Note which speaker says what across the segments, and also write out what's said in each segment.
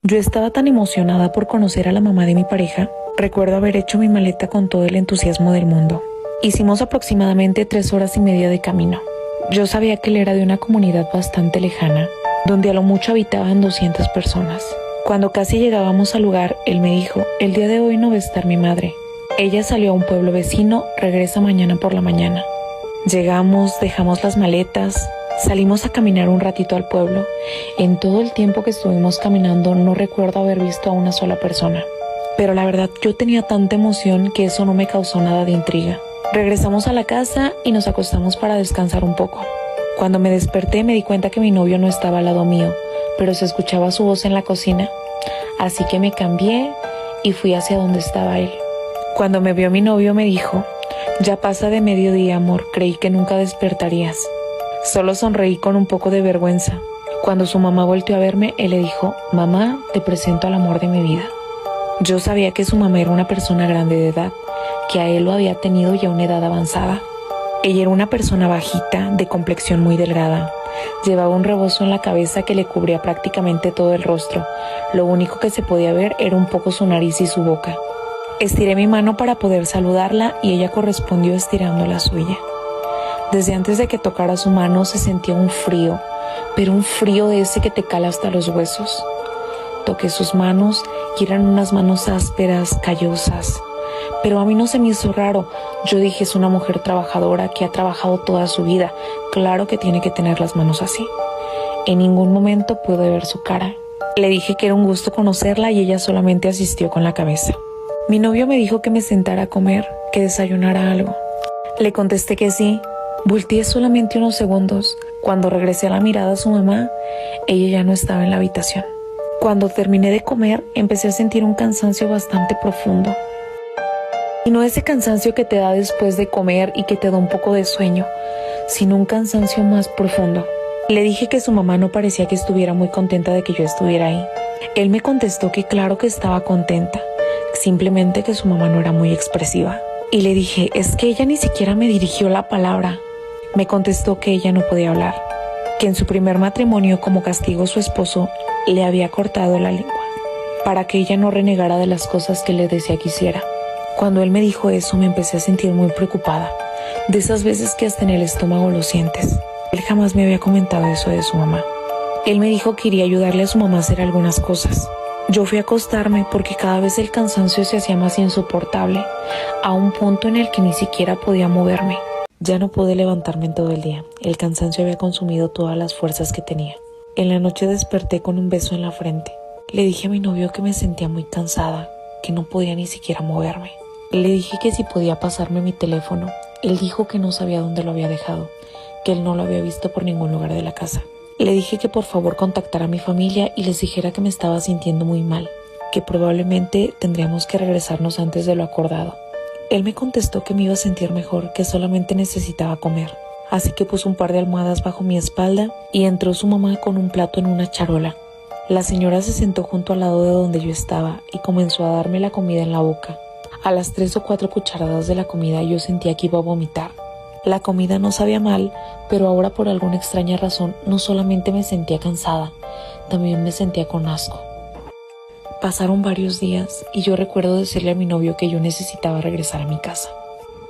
Speaker 1: Yo estaba tan emocionada por conocer a la mamá de mi pareja. Recuerdo haber hecho mi maleta con todo el entusiasmo del mundo. Hicimos aproximadamente 3 horas y media de camino. Yo sabía que él era de una comunidad bastante lejana, donde a lo mucho habitaban 200 personas. Cuando casi llegábamos al lugar, él me dijo: el día de hoy no va a estar mi madre. Ella salió a un pueblo vecino, regresa mañana por la mañana. Llegamos, dejamos las maletas, salimos a caminar un ratito al pueblo. En todo el tiempo que estuvimos caminando no recuerdo haber visto a una sola persona. Pero la verdad, yo tenía tanta emoción que eso no me causó nada de intriga. Regresamos a la casa y nos acostamos para descansar un poco. Cuando me desperté me di cuenta que mi novio no estaba al lado mío, pero se escuchaba su voz en la cocina. Así que me cambié y fui hacia donde estaba él. Cuando me vio mi novio me dijo: ya pasa de mediodía, amor, creí que nunca despertarías. Solo sonreí con un poco de vergüenza. Cuando su mamá volteó a verme, él le dijo: mamá, te presento al amor de mi vida. Yo sabía que su mamá era una persona grande de edad, que a él lo había tenido ya a una edad avanzada. Ella era una persona bajita, de complexión muy delgada. Llevaba un rebozo en la cabeza que le cubría prácticamente todo el rostro. Lo único que se podía ver era un poco su nariz y su boca. Estiré mi mano para poder saludarla y ella correspondió estirando la suya. Desde antes de que tocara su mano se sentía un frío, pero un frío de ese que te cala hasta los huesos. Toqué sus manos y eran unas manos ásperas, callosas. Pero a mí no se me hizo raro. Yo dije: es una mujer trabajadora que ha trabajado toda su vida. Claro que tiene que tener las manos así. En ningún momento pude ver su cara. Le dije que era un gusto conocerla y ella solamente asistió con la cabeza. Mi novio me dijo que me sentara a comer, que desayunara algo. Le contesté que sí. Volteé solamente unos segundos. Cuando regresé a la mirada a su mamá, ella ya no estaba en la habitación. Cuando terminé de comer, empecé a sentir un cansancio bastante profundo. Y no ese cansancio que te da después de comer y que te da un poco de sueño, sino un cansancio más profundo. Le dije que su mamá no parecía que estuviera muy contenta de que yo estuviera ahí. Él me contestó que claro que estaba contenta, simplemente que su mamá no era muy expresiva. Y le dije: es que ella ni siquiera me dirigió la palabra. Me contestó que ella no podía hablar, que en su primer matrimonio, como castigo, su esposo le había cortado la lengua, para que ella no renegara de las cosas que le decía que hiciera. Cuando él me dijo eso me empecé a sentir muy preocupada, de esas veces que hasta en el estómago lo sientes. Él jamás me había comentado eso de su mamá. Él me dijo que iría a ayudarle a su mamá a hacer algunas cosas. Yo fui a acostarme porque cada vez el cansancio se hacía más insoportable, a un punto en el que ni siquiera podía moverme. Ya no pude levantarme en todo el día. El cansancio había consumido todas las fuerzas que tenía. En la noche desperté con un beso en la frente. Le dije a mi novio que me sentía muy cansada, que no podía ni siquiera moverme. Le dije que si podía pasarme mi teléfono. Él dijo que no sabía dónde lo había dejado, que él no lo había visto por ningún lugar de la casa. Le dije que por favor contactara a mi familia y les dijera que me estaba sintiendo muy mal, que probablemente tendríamos que regresarnos antes de lo acordado. Él me contestó que me iba a sentir mejor, que solamente necesitaba comer. Así que puso un par de almohadas bajo mi espalda y entró su mamá con un plato en una charola. La señora se sentó junto al lado de donde yo estaba y comenzó a darme la comida en la boca. A las 3 o 4 cucharadas de la comida yo sentía que iba a vomitar. La comida no sabía mal, pero ahora por alguna extraña razón no solamente me sentía cansada, también me sentía con asco. Pasaron varios días y yo recuerdo decirle a mi novio que yo necesitaba regresar a mi casa,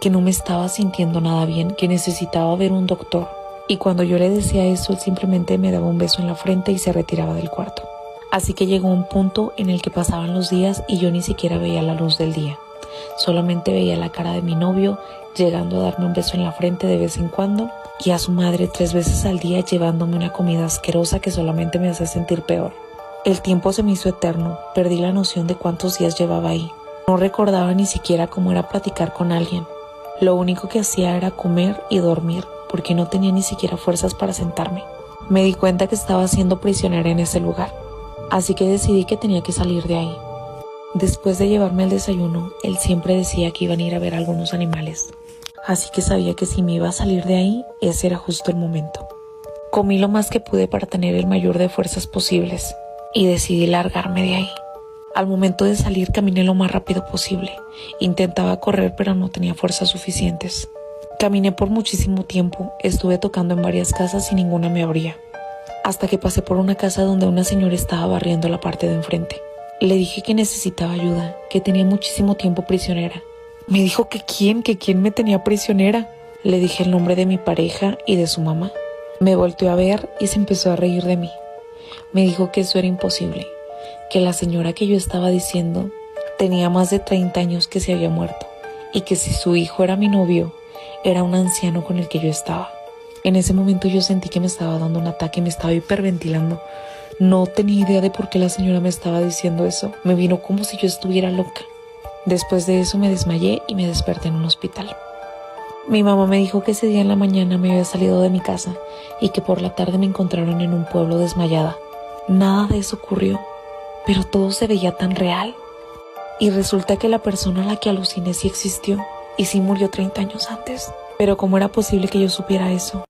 Speaker 1: que no me estaba sintiendo nada bien, que necesitaba ver un doctor. Y cuando yo le decía eso, él simplemente me daba un beso en la frente y se retiraba del cuarto. Así que llegó un punto en el que pasaban los días y yo ni siquiera veía la luz del día. Solamente veía la cara de mi novio llegando a darme un beso en la frente de vez en cuando y a su madre 3 veces al día llevándome una comida asquerosa que solamente me hacía sentir peor. El tiempo se me hizo eterno, perdí la noción de cuántos días llevaba ahí. No recordaba ni siquiera cómo era platicar con alguien. Lo único que hacía era comer y dormir, porque no tenía ni siquiera fuerzas para sentarme. Me di cuenta que estaba siendo prisionera en ese lugar, así que decidí que tenía que salir de ahí. Después de llevarme el desayuno, él siempre decía que iban a ir a ver algunos animales, así que sabía que si me iba a salir de ahí, ese era justo el momento. Comí lo más que pude para tener el mayor de fuerzas posibles y decidí largarme de ahí. Al momento de salir caminé lo más rápido posible. Intentaba correr pero no tenía fuerzas suficientes. Caminé por muchísimo tiempo, estuve tocando en varias casas y ninguna me abría. hasta que pasé por una casa donde una señora estaba barriendo la parte de enfrente. Le dije que necesitaba ayuda, que tenía muchísimo tiempo prisionera. Me dijo que quién me tenía prisionera. Le dije el nombre de mi pareja y de su mamá. Me volteó a ver y se empezó a reír de mí. Me dijo que eso era imposible, que la señora que yo estaba diciendo tenía más de 30 años que se había muerto y que si su hijo era mi novio, era un anciano con el que yo estaba. En ese momento yo sentí que me estaba dando un ataque, me estaba hiperventilando. No tenía idea de por qué la señora me estaba diciendo eso. Me vino como si yo estuviera loca. Después de eso me desmayé y me desperté en un hospital. Mi mamá me dijo que ese día en la mañana me había salido de mi casa y que por la tarde me encontraron en un pueblo desmayada. Nada de eso ocurrió, pero todo se veía tan real. Y resulta que la persona a la que aluciné sí existió y sí murió 30 años antes. Pero ¿cómo era posible que yo supiera eso?